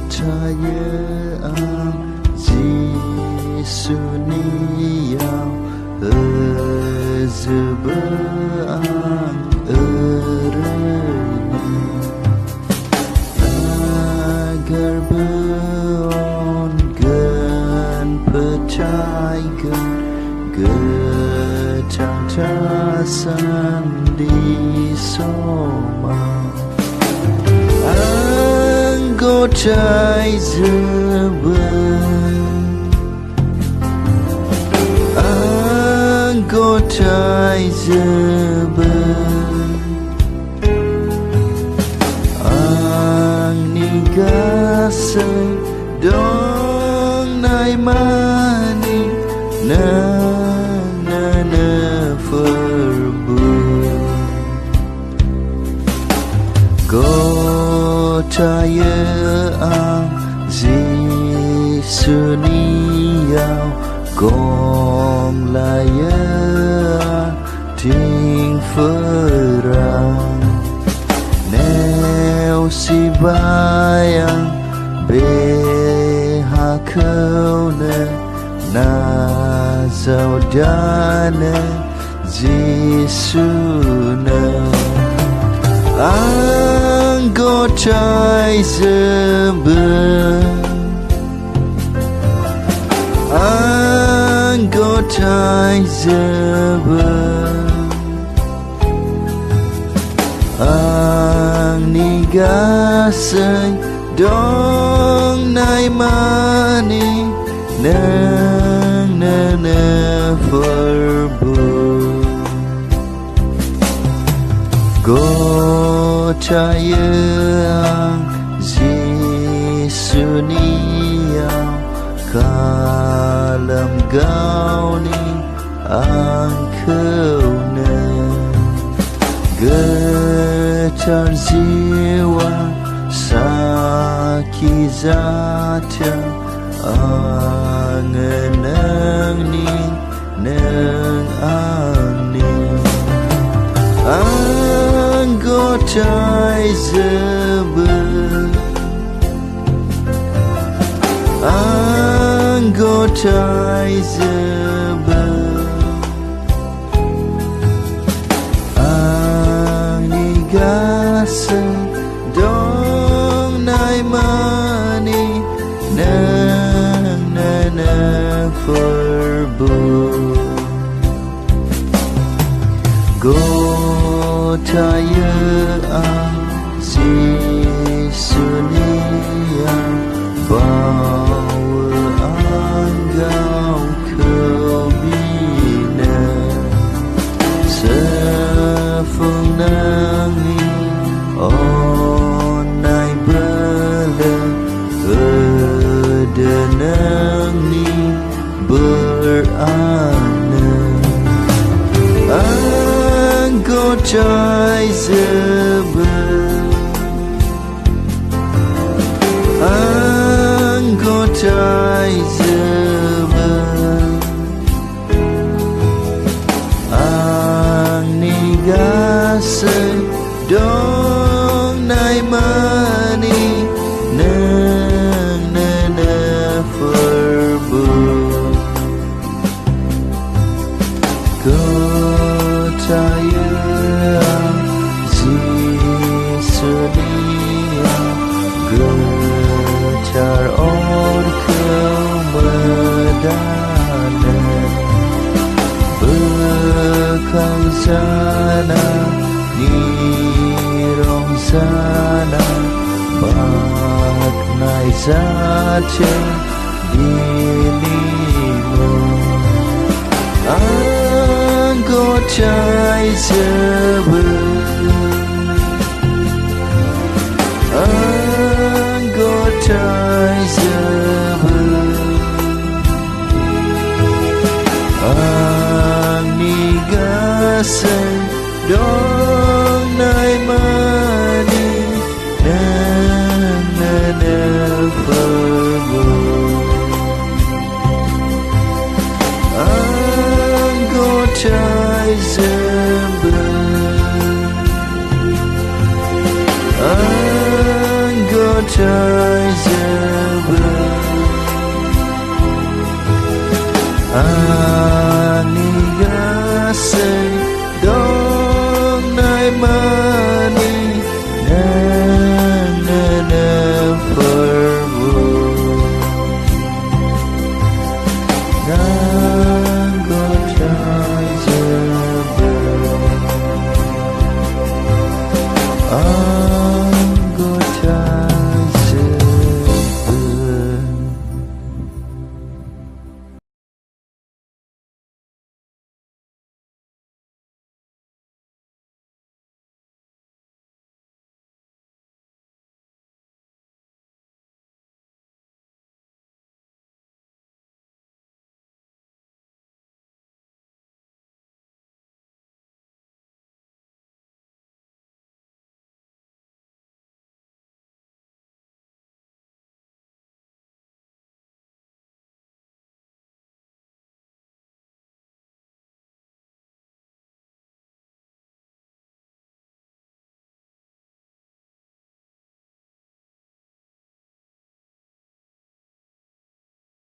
percaya Yesus niau Ezebang ereni agar beon gen percaya gecang casan di soma anggota zeben anggota zeben ang nigasay dong nai mani na Gotaya ang zisuniau gong laya ting ferang neo si bayang behakau ne na zaudane zisuna anggota zeben anggota zeben ang nigasay dong nai mani nang verbu Gotaya ang zisuniau kalam gau ni ang kauna getar jiwa sakizata angenang ni nang ani anggota zeben anggota zeben ang nigasay dong nai mani nang verbu Gotaya ang zisuniau bawa anggau kebina sefung nangi onai bela edenang ni berana anggota zeben anggota zeben ang nigasay dong nai mani nang verbu Gotaya ang zisuniau getar orkau medana bekang sana nirong sana maknai saja dirimu anggota zeben anggota zeben ang nigasay dong nai mani nang verbu anggota zeben anggota